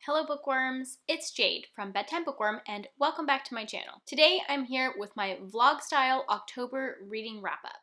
Hello bookworms, it's Jade from Bedtime Bookworm and welcome back to my channel. Today I'm here with my vlog style October reading wrap up.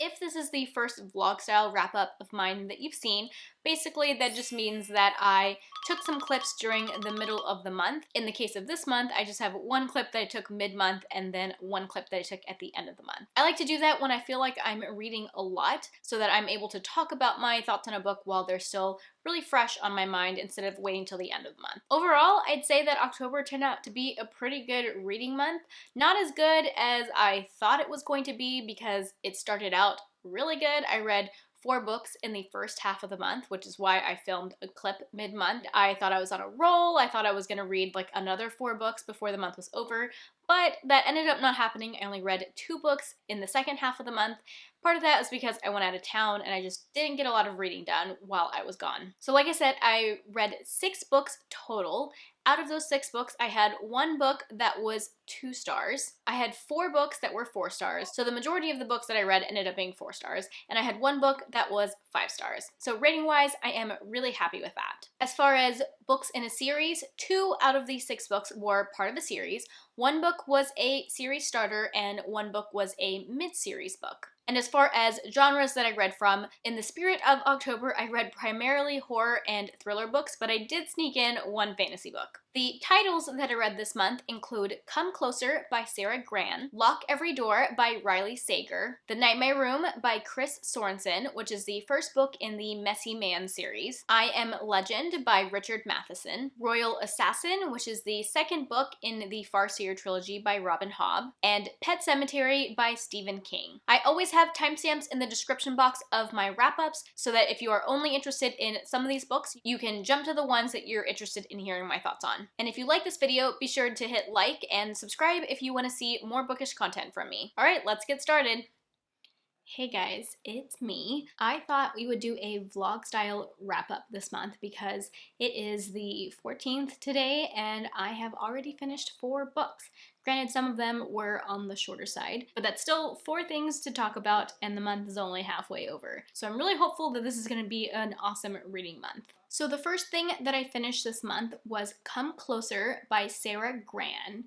If this is the first vlog style wrap up of mine that you've seen, basically that just means that I took some clips during the middle of the month. In the case of this month, I just have one clip that I took mid-month and then one clip that I took at the end of the month. I like to do that when I feel like I'm reading a lot so that I'm able to talk about my thoughts on a book while they're still really fresh on my mind instead of waiting till the end of the month. Overall, I'd say that October turned out to be a pretty good reading month. Not as good as I thought it was going to be because it started out really good. I read 4 books in the first half of the month, which is why I filmed a clip mid-month. I thought I was on a roll. I thought I was gonna read like another 4 books before the month was over, but that ended up not happening. I only read 2 books in the second half of the month. Part of that is because I went out of town and I just didn't get a lot of reading done while I was gone. So like I said, I read 6 books total. Out of those 6 books, I had 1 book that was 2 stars. I had 4 books that were 4 stars. So the majority of the books that I read ended up being 4 stars. And I had 1 book that was 5 stars. So rating-wise, I am really happy with that. As far as books in a series, 2 out of these 6 books were part of the series. 1 book was a series starter and 1 book was a mid-series book. And as far as genres that I read from, in the spirit of October, I read primarily horror and thriller books, but I did sneak in 1 fantasy book. The titles that I read this month include Come Closer by Sara Gran, Lock Every Door by Riley Sager, The Nightmare Room by Chris Sorenson, which is the first book in the Messy Man series, I Am Legend by Richard Matheson, Royal Assassin, which is the second book in the Farseer trilogy by Robin Hobb, and Pet Sematary by Stephen King. I always have timestamps in the description box of my wrap-ups so that if you are only interested in some of these books, you can jump to the ones that you're interested in hearing my thoughts on. And if you like this video, be sure to hit like and subscribe if you want to see more bookish content from me. Alright, let's get started! Hey guys, it's me. I thought we would do a vlog style wrap up this month because it is the 14th today and I have already finished 4 books. Granted, some of them were on the shorter side, but that's still 4 things to talk about and the month is only halfway over. So I'm really hopeful that this is going to be an awesome reading month. So the first thing that I finished this month was Come Closer by Sara Gran.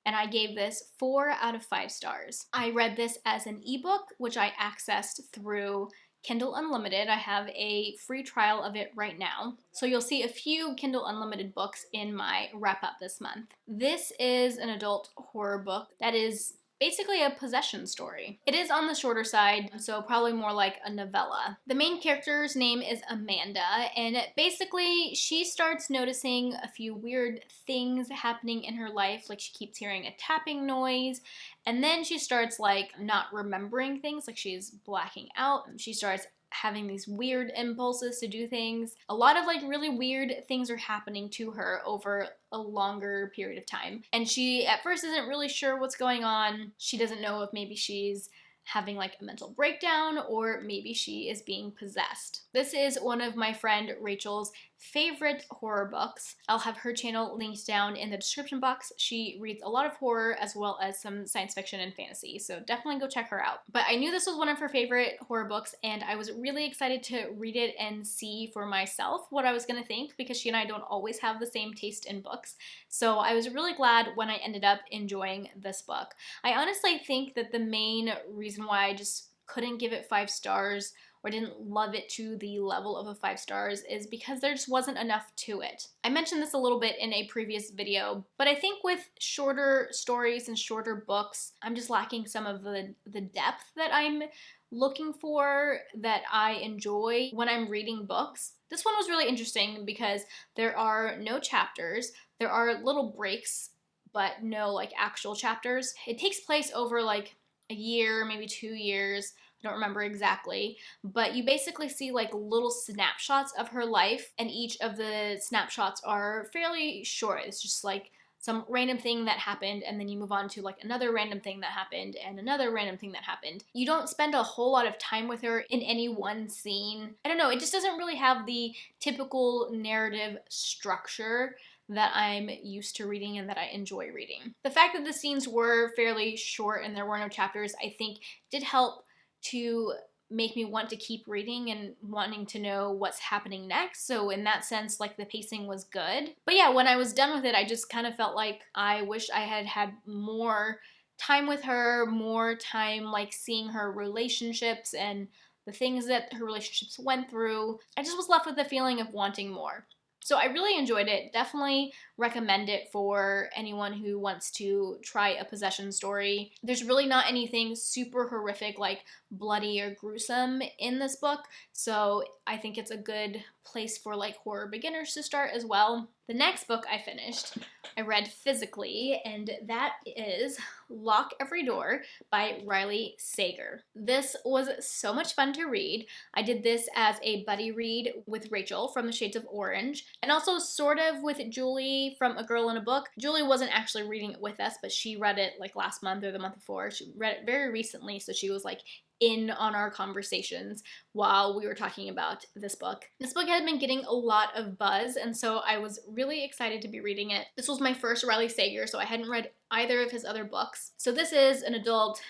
And I gave this 4 out of 5 stars. I read this as an ebook, which I accessed through Kindle Unlimited. I have a free trial of it right now. So you'll see a few Kindle Unlimited books in my wrap up this month. This is an adult horror book that is basically a possession story. It is on the shorter side, so probably more like a novella. The main character's name is Amanda, and basically she starts noticing a few weird things happening in her life, like she keeps hearing a tapping noise, and then she starts like not remembering things, like she's blacking out. She starts having these weird impulses to do things. A lot of like really weird things are happening to her over a longer period of time. And she at first isn't really sure what's going on. She doesn't know if maybe she's having like a mental breakdown or maybe she is being possessed. This is one of my friend Rachel's favorite horror books. I'll have her channel linked down in the description box. She reads a lot of horror as well as some science fiction and fantasy, so definitely go check her out. But I knew this was one of her favorite horror books and I was really excited to read it and see for myself what I was gonna think because she and I don't always have the same taste in books. So I was really glad when I ended up enjoying this book. I honestly think that the main reason why I just couldn't give it 5 stars or didn't love it to the level of a 5 stars is because there just wasn't enough to it. I mentioned this a little bit in a previous video, but I think with shorter stories and shorter books, I'm just lacking some of the depth that I'm looking for, that I enjoy when I'm reading books. This one was really interesting because there are no chapters, there are little breaks, but no like actual chapters. It takes place over like a year, maybe 2 years, I don't remember exactly, but you basically see like little snapshots of her life and each of the snapshots are fairly short. It's just like some random thing that happened and then you move on to like another random thing that happened and another random thing that happened. You don't spend a whole lot of time with her in any one scene. I don't know, it just doesn't really have the typical narrative structure that I'm used to reading and that I enjoy reading. The fact that the scenes were fairly short and there were no chapters, I think did help to make me want to keep reading and wanting to know what's happening next. So in that sense, like, the pacing was good. But yeah, when I was done with it, I just kind of felt like I wish I had had more time with her, more time like seeing her relationships and the things that her relationships went through. I just was left with the feeling of wanting more. So I really enjoyed it. Definitely recommend it for anyone who wants to try a possession story. There's really not anything super horrific, like bloody or gruesome in this book, so I think it's a good place for like horror beginners to start as well. The next book I finished, I read physically, and that is Lock Every Door by Riley Sager. This was so much fun to read. I did this as a buddy read with Rachel from the Shades of Orange, and also sort of with Julie from A Girl in a Book. Julie wasn't actually reading it with us, but she read it like last month or the month before. She read it very recently, so she was like in on our conversations while we were talking about this book. This book had been getting a lot of buzz, and so I was really excited to be reading it. This was my first Riley Sager, so I hadn't read either of his other books. So this is an adult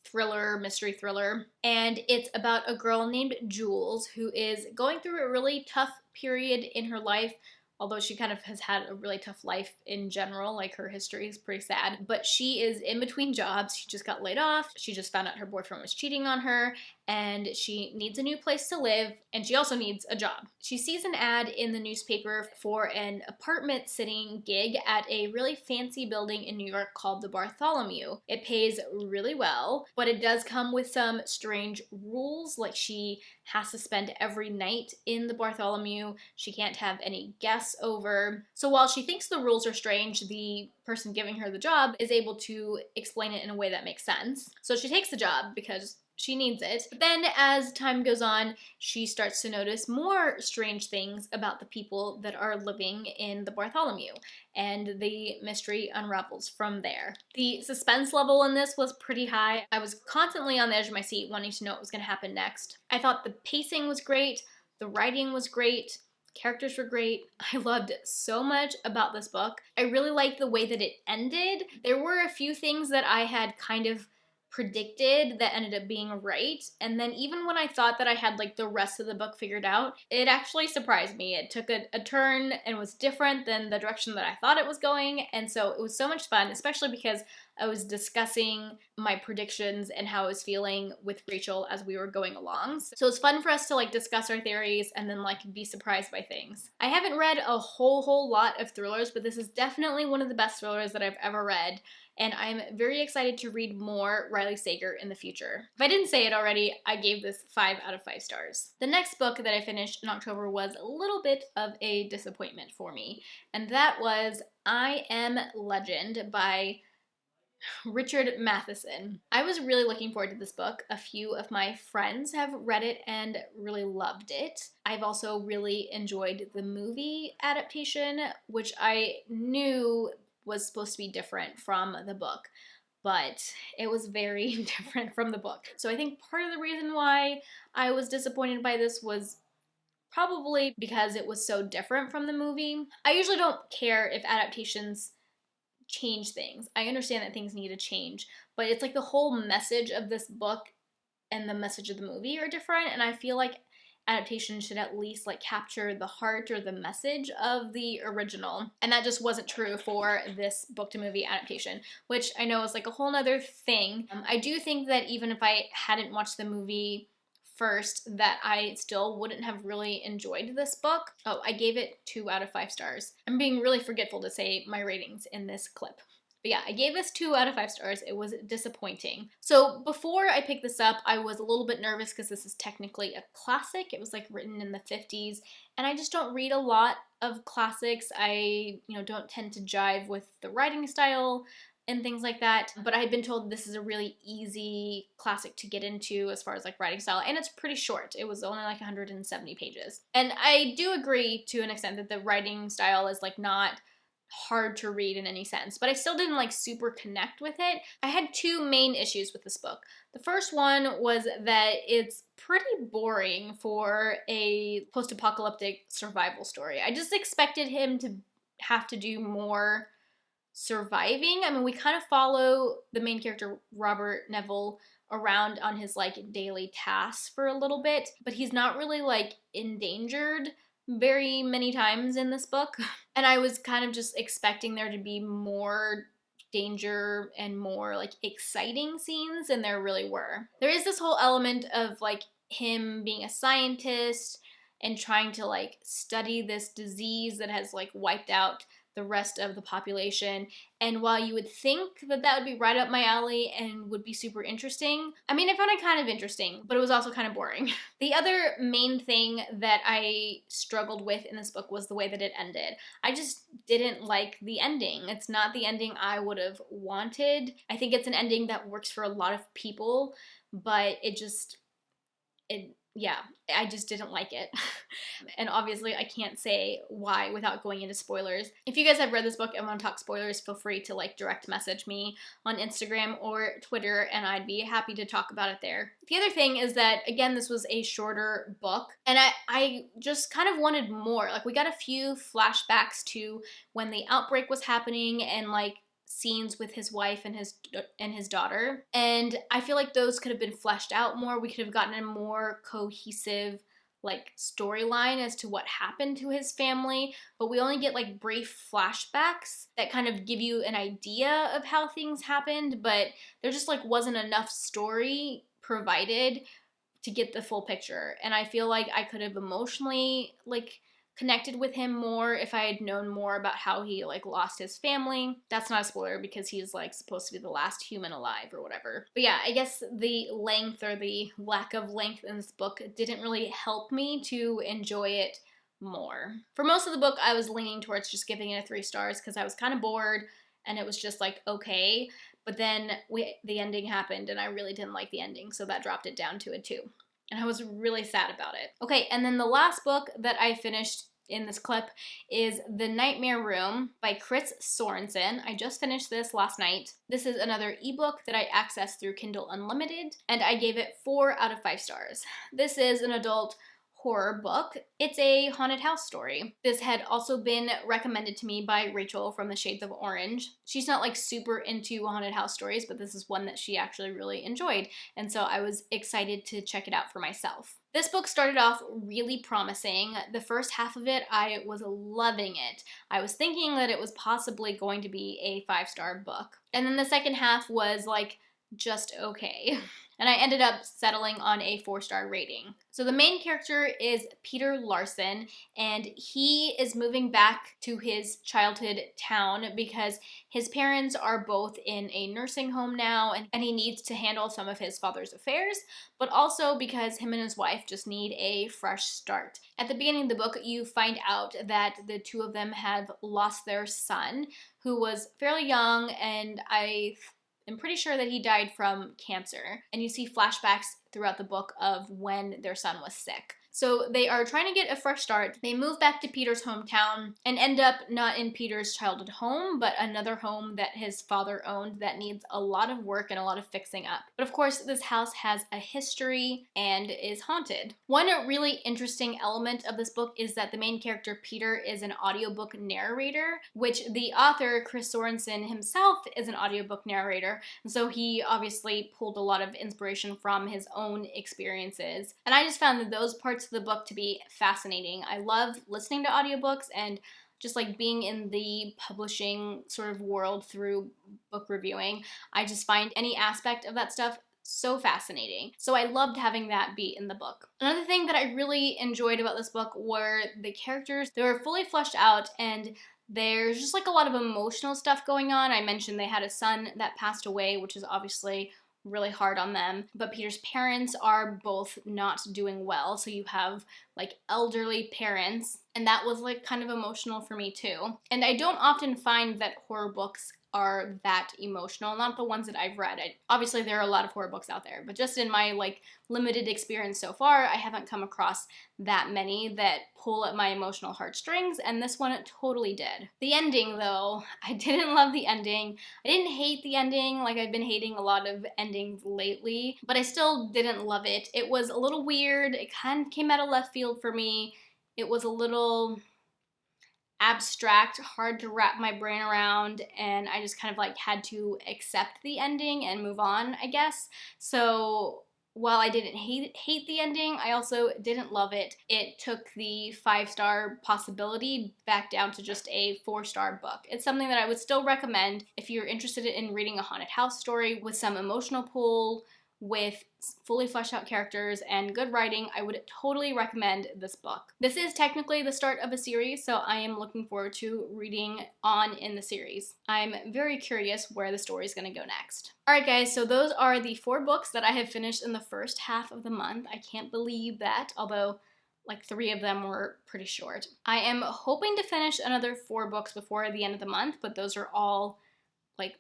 thriller, mystery thriller, and it's about a girl named Jules who is going through a really tough period in her life, although she kind of has had a really tough life in general. Like, her history is pretty sad, but she is in between jobs. She just got laid off. She just found out her boyfriend was cheating on her, and she needs a new place to live, and she also needs a job. She sees an ad in the newspaper for an apartment sitting gig at a really fancy building in New York called the Bartholomew. It pays really well, but it does come with some strange rules, like she has to spend every night in the Bartholomew. She can't have any guests over. So while she thinks the rules are strange, the person giving her the job is able to explain it in a way that makes sense. So she takes the job because she needs it. But then as time goes on, she starts to notice more strange things about the people that are living in the Bartholomew, and the mystery unravels from there. The suspense level in this was pretty high. I was constantly on the edge of my seat wanting to know what was going to happen next. I thought the pacing was great, the writing was great, characters were great. I loved so much about this book. I really liked the way that it ended. There were a few things that I had kind of predicted that ended up being right, and then even when I thought that I had like the rest of the book figured out, it actually surprised me. It took a turn and was different than the direction that I thought it was going, and so it was so much fun, especially because I was discussing my predictions and how I was feeling with Rachel as we were going along. So it's fun for us to like discuss our theories and then like be surprised by things. I haven't read a whole lot of thrillers, but this is definitely one of the best thrillers that I've ever read, and I'm very excited to read more Riley Sager in the future. If I didn't say it already, I gave this 5 out of 5 stars. The next book that I finished in October was a little bit of a disappointment for me, and that was I Am Legend by Richard Matheson. I was really looking forward to this book. A few of my friends have read it and really loved it. I've also really enjoyed the movie adaptation, which I knew was supposed to be different from the book, but it was very different from the book. So I think part of the reason why I was disappointed by this was probably because it was so different from the movie. I usually don't care if adaptations change things. I understand that things need to change, but it's like the whole message of this book and the message of the movie are different, and I feel like adaptation should at least like capture the heart or the message of the original, and that just wasn't true for this book to movie adaptation, which I know is like a whole nother thing. I do think that even if I hadn't watched the movie first, that I still wouldn't have really enjoyed this book. Oh, I gave it 2 out of 5 stars. I'm being really forgetful to say my ratings in this clip. But yeah, I gave this 2 out of 5 stars. It was disappointing. So before I picked this up, I was a little bit nervous because this is technically a classic. It was like written in the 50s, and I just don't read a lot of classics. I, don't tend to jive with the writing style and things like that, but I had been told this is a really easy classic to get into as far as like writing style, and it's pretty short. It was only like 170 pages. And I do agree to an extent that the writing style is like not hard to read in any sense, but I still didn't like super connect with it. I had 2 main issues with this book. The first one was that it's pretty boring for a post-apocalyptic survival story. I just expected him to have to do more surviving. I mean, we kind of follow the main character, Robert Neville, around on his like daily tasks for a little bit, but he's not really like endangered very many times in this book. And I was kind of just expecting there to be more danger and more like exciting scenes, and there really were. There is this whole element of like him being a scientist and trying to like study this disease that has like wiped out the rest of the population. And while you would think that that would be right up my alley and would be super interesting, I mean, I found it kind of interesting, but it was also kind of boring. The other main thing that I struggled with in this book was the way that it ended. I just didn't like the ending. It's not the ending I would have wanted. I think it's an ending that works for a lot of people, but yeah, I just didn't like it. And obviously I can't say why without going into spoilers. If you guys have read this book and want to talk spoilers, feel free to like direct message me on Instagram or Twitter, and I'd be happy to talk about it there. The other thing is that, again, this was a shorter book, and I just kind of wanted more. Like, we got a few flashbacks to when the outbreak was happening and like scenes with his wife and his daughter, and I feel like those could have been fleshed out more. We could have gotten a more cohesive like storyline as to what happened to his family, but we only get like brief flashbacks that kind of give you an idea of how things happened, but there just like wasn't enough story provided to get the full picture. And I feel like I could have emotionally like connected with him more if I had known more about how he like lost his family. That's not a spoiler because he's like supposed to be the last human alive or whatever. But yeah, I guess the length or the lack of length in this book didn't really help me to enjoy it more. For most of the book, I was leaning towards just giving it 3 stars because I was kind of bored and it was just like okay. But then the ending happened and I really didn't like the ending, so that dropped it down to a 2. And I was really sad about it. Okay, and then the last book that I finished in this clip is The Nightmare Room by Chris Sorenson. I just finished this last night. This is another ebook that I accessed through Kindle Unlimited, and I gave it 4 out of 5 stars. This is an adult horror book. It's a haunted house story. This had also been recommended to me by Rachel from the Shades of Orange. She's not like super into haunted house stories, but this is one that she actually really enjoyed, and so I was excited to check it out for myself. This book started off really promising. The first half of it, I was loving it. I was thinking that it was possibly going to be a 5-star book. And then the second half was like just okay. And I ended up settling on a 4-star rating. So the main character is Peter Larson, and he is moving back to his childhood town because his parents are both in a nursing home now, and he needs to handle some of his father's affairs, but also because him and his wife just need a fresh start. At the beginning of the book, you find out that the two of them have lost their son, who was fairly young, and I'm pretty sure that he died from cancer. And you see flashbacks throughout the book of when their son was sick. So they are trying to get a fresh start. They move back to Peter's hometown and end up not in Peter's childhood home, but another home that his father owned that needs a lot of work and a lot of fixing up. But of course, this house has a history and is haunted. One really interesting element of this book is that the main character, Peter, is an audiobook narrator, which the author, Chris Sorenson himself, is an audiobook narrator. And so he obviously pulled a lot of inspiration from his own experiences. And I just found that those parts of the book to be fascinating. I love listening to audiobooks and just like being in the publishing sort of world through book reviewing. I just find any aspect of that stuff so fascinating. So I loved having that be in the book. Another thing that I really enjoyed about this book were the characters. They were fully fleshed out, and there's just like a lot of emotional stuff going on. I mentioned they had a son that passed away, which is obviously really hard on them, but Peter's parents are both not doing well, so you have like elderly parents, and that was like kind of emotional for me too. And I don't often find that horror books are that emotional, not the ones that I've read. Obviously there are a lot of horror books out there, but just in my like limited experience so far, I haven't come across that many that pull at my emotional heartstrings, and this one totally did. The ending though, I didn't love the ending. I didn't hate the ending like I've been hating a lot of endings lately, but I still didn't love it. It was a little weird. It kind of came out of left field for me. It was a little abstract, hard to wrap my brain around, and I just kind of like had to accept the ending and move on, I guess. So while I didn't hate the ending, I also didn't love it. It took the 5-star possibility back down to just a 4-star book. It's something that I would still recommend if you're interested in reading a haunted house story with some emotional pull, with fully fleshed out characters and good writing. I would totally recommend this book. This is technically the start of a series, so I am looking forward to reading on in the series. I'm very curious where the story is going to go next. Alright guys, so those are the 4 books that I have finished in the first half of the month. I can't believe that, although like 3 of them were pretty short. I am hoping to finish another 4 books before the end of the month, but those are all like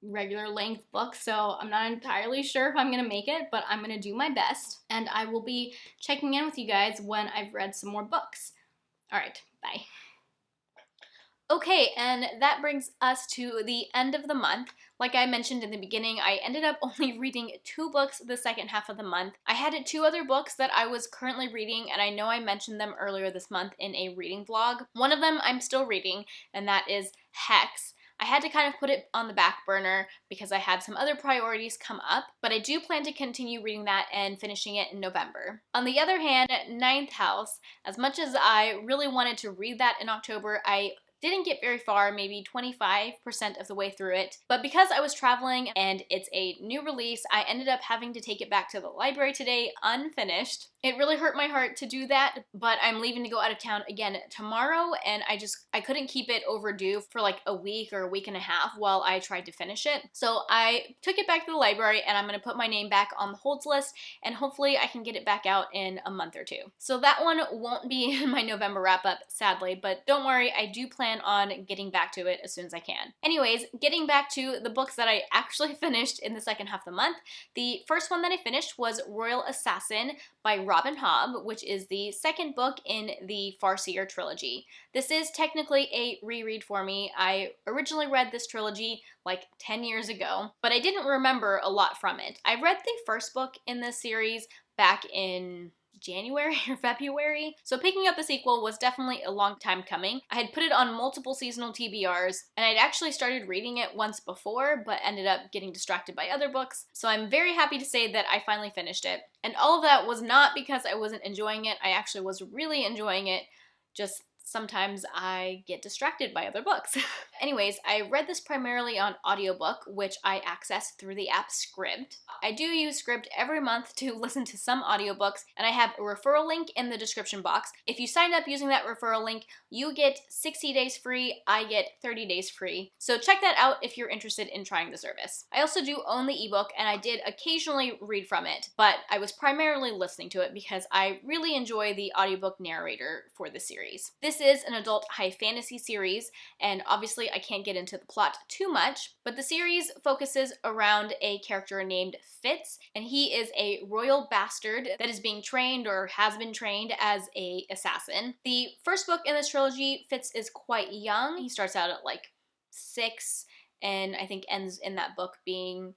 regular length books, so I'm not entirely sure if I'm gonna make it, but I'm gonna do my best, and I will be checking in with you guys when I've read some more books. Alright, bye. Okay, and that brings us to the end of the month. Like I mentioned in the beginning, I ended up only reading 2 books the second half of the month. I had 2 other books that I was currently reading, and I know I mentioned them earlier this month in a reading vlog. One of them I'm still reading, and that is Hex. I had to kind of put it on the back burner because I had some other priorities come up, but I do plan to continue reading that and finishing it in November. On the other hand, Ninth House, as much as I really wanted to read that in October, I didn't get very far, maybe 25% of the way through it. But because I was traveling and it's a new release, I ended up having to take it back to the library today unfinished. It really hurt my heart to do that, but I'm leaving to go out of town again tomorrow, and I couldn't keep it overdue for like a week or a week and a half while I tried to finish it. So I took it back to the library, and I'm gonna put my name back on the holds list, and hopefully I can get it back out in a month or 2. So that one won't be in my November wrap up, sadly, but don't worry, I do plan on getting back to it as soon as I can. Anyways, getting back to the books that I actually finished in the second half of the month, the first one that I finished was Royal Assassin by Robin Hobb, which is the second book in the Farseer trilogy. This is technically a reread for me. I originally read this trilogy like 10 years ago, but I didn't remember a lot from it. I read the first book in this series back in January or February, so picking up the sequel was definitely a long time coming. I had put it on multiple seasonal TBRs, and I'd actually started reading it once before, but ended up getting distracted by other books, so I'm very happy to say that I finally finished it. And all of that was not because I wasn't enjoying it. I actually was really enjoying it, just sometimes I get distracted by other books. Anyways, I read this primarily on audiobook, which I access through the app Scribd. I do use Scribd every month to listen to some audiobooks, and I have a referral link in the description box. If you sign up using that referral link, you get 60 days free, I get 30 days free. So check that out if you're interested in trying the service. I also do own the ebook, and I did occasionally read from it, but I was primarily listening to it because I really enjoy the audiobook narrator for the series. This is an adult high fantasy series, and obviously I can't get into the plot too much, but the series focuses around a character named Fitz, and he is a royal bastard that is being trained or has been trained as an assassin. The first book in this trilogy, Fitz is quite young. He starts out at like 6, and I think ends in that book being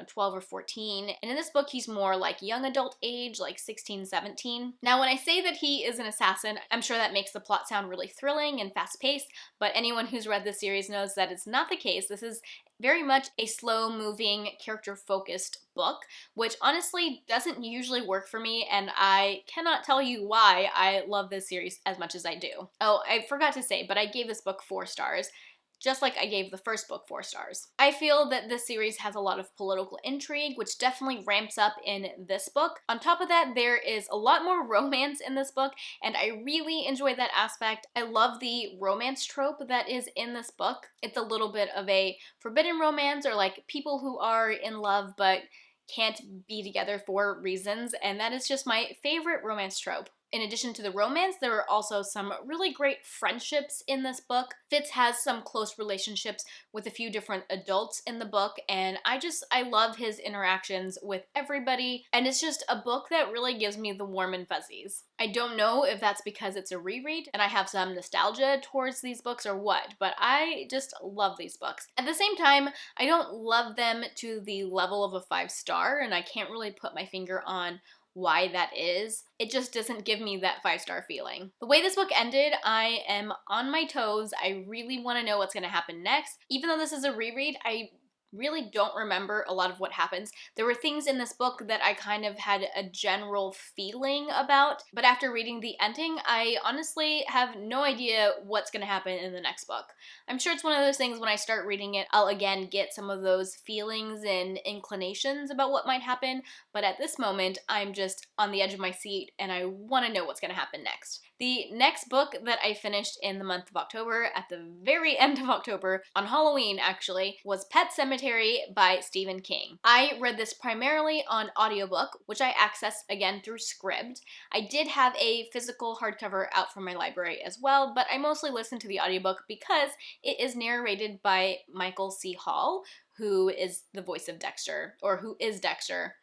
12 or 14. And in this book, he's more like young adult age, like 16, 17. Now, when I say that he is an assassin, I'm sure that makes the plot sound really thrilling and fast-paced, but anyone who's read this series knows that it's not the case. This is very much a slow-moving, character-focused book, which honestly doesn't usually work for me, and I cannot tell you why I love this series as much as I do. Oh, I forgot to say, but I gave this book 4 stars. Just like I gave the first book 4 stars. I feel that this series has a lot of political intrigue, which definitely ramps up in this book. On top of that, there is a lot more romance in this book, and I really enjoy that aspect. I love the romance trope that is in this book. It's a little bit of a forbidden romance, or like people who are in love but can't be together for reasons, and that is just my favorite romance trope. In addition to the romance, there are also some really great friendships in this book. Fitz has some close relationships with a few different adults in the book, and I love his interactions with everybody, and it's just a book that really gives me the warm and fuzzies. I don't know if that's because it's a reread and I have some nostalgia towards these books or what, but I just love these books. At the same time, I don't love them to the level of a 5-star, and I can't really put my finger on why that is. It just doesn't give me that 5-star feeling. The way this book ended, I am on my toes. I really want to know what's going to happen next. Even though this is a reread, I really don't remember a lot of what happens. There were things in this book that I kind of had a general feeling about, but after reading the ending, I honestly have no idea what's going to happen in the next book. I'm sure it's one of those things when I start reading it, I'll again get some of those feelings and inclinations about what might happen, but at this moment, I'm just on the edge of my seat and I want to know what's going to happen next. The next book that I finished in the month of October, at the very end of October, on Halloween actually, was Pet Sematary by Stephen King. I read this primarily on audiobook, which I accessed again through Scribd. I did have a physical hardcover out from my library as well, but I mostly listened to the audiobook because it is narrated by Michael C. Hall, who is the voice of Dexter, or who is Dexter.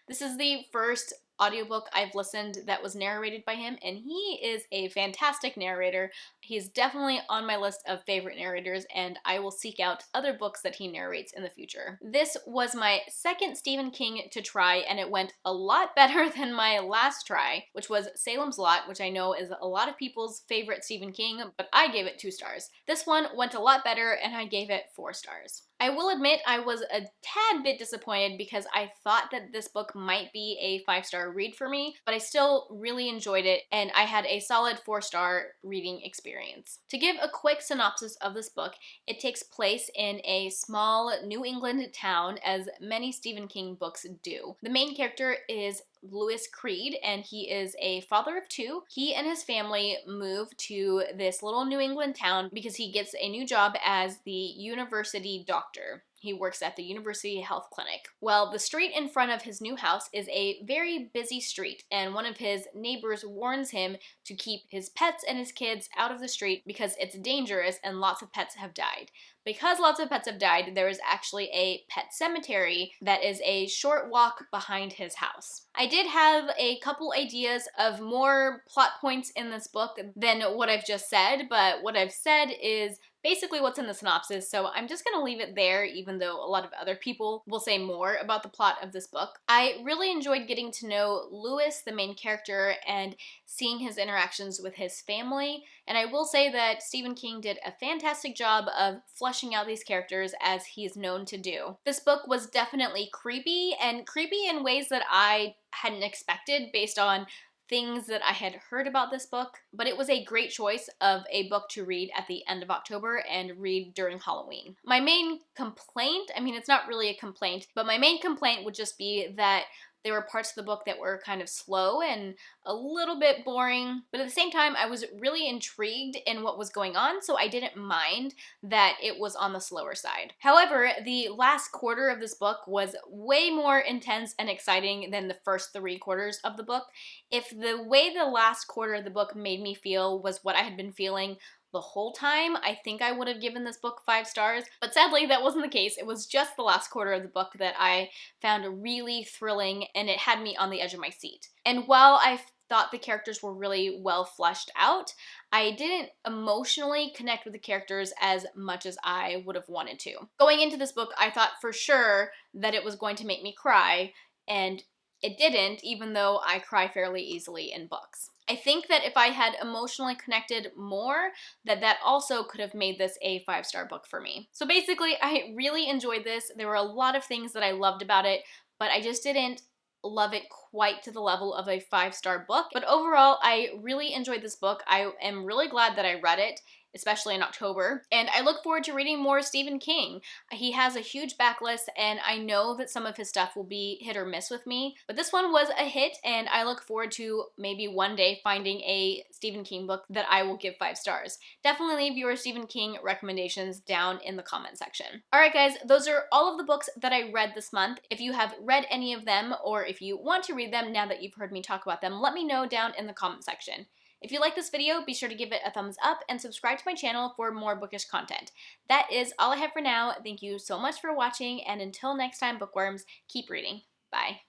This is the first audiobook I've listened that was narrated by him, and he is a fantastic narrator. He's definitely on my list of favorite narrators, and I will seek out other books that he narrates in the future. This was my second Stephen King to try, and it went a lot better than my last try, which was Salem's Lot, which I know is a lot of people's favorite Stephen King, but I gave it 2 stars. This one went a lot better, and I gave it 4 stars. I will admit I was a tad bit disappointed because I thought that this book might be a 5-star read for me, but I still really enjoyed it and I had a solid 4-star reading experience. To give a quick synopsis of this book, it takes place in a small New England town, as many Stephen King books do. The main character is Lewis Creed, and he is a father of 2. He and his family move to this little New England town because he gets a new job as the university doctor. He works at the University Health Clinic. Well, the street in front of his new house is a very busy street, and one of his neighbors warns him to keep his pets and his kids out of the street because it's dangerous and lots of pets have died. Because lots of pets have died, there is actually a pet cemetery that is a short walk behind his house. I did have a couple ideas of more plot points in this book than what I've just said, but what I've said is basically what's in the synopsis, so I'm just going to leave it there, even though a lot of other people will say more about the plot of this book. I really enjoyed getting to know Lewis, the main character, and seeing his interactions with his family, and I will say that Stephen King did a fantastic job of fleshing out these characters as he's known to do. This book was definitely creepy, and creepy in ways that I hadn't expected based on things that I had heard about this book, but it was a great choice of a book to read at the end of October and read during Halloween. My main complaint, I mean it's not really a complaint, but my main complaint would just be that there were parts of the book that were kind of slow and a little bit boring, but at the same time I was really intrigued in what was going on, so I didn't mind that it was on the slower side. However, the last quarter of this book was way more intense and exciting than the first 3 quarters of the book. If the way the last quarter of the book made me feel was what I had been feeling the whole time, I think I would have given this book 5 stars, but sadly that wasn't the case. It was just the last quarter of the book that I found really thrilling, and it had me on the edge of my seat. And while I thought the characters were really well fleshed out, I didn't emotionally connect with the characters as much as I would have wanted to. Going into this book, I thought for sure that it was going to make me cry, and it didn't, even though I cry fairly easily in books. I think that if I had emotionally connected more, that also could have made this a 5-star book for me. So basically, I really enjoyed this. There were a lot of things that I loved about it, but I just didn't love it quite to the level of a 5-star book. But overall, I really enjoyed this book. I am really glad that I read it, especially in October, and I look forward to reading more Stephen King. He has a huge backlist, and I know that some of his stuff will be hit or miss with me, but this one was a hit, and I look forward to maybe one day finding a Stephen King book that I will give 5 stars. Definitely leave your Stephen King recommendations down in the comment section. Alright guys, those are all of the books that I read this month. If you have read any of them, or if you want to read them now that you've heard me talk about them, let me know down in the comment section. If you like this video, be sure to give it a thumbs up and subscribe to my channel for more bookish content. That is all I have for now. Thank you so much for watching, and until next time, bookworms, keep reading. Bye.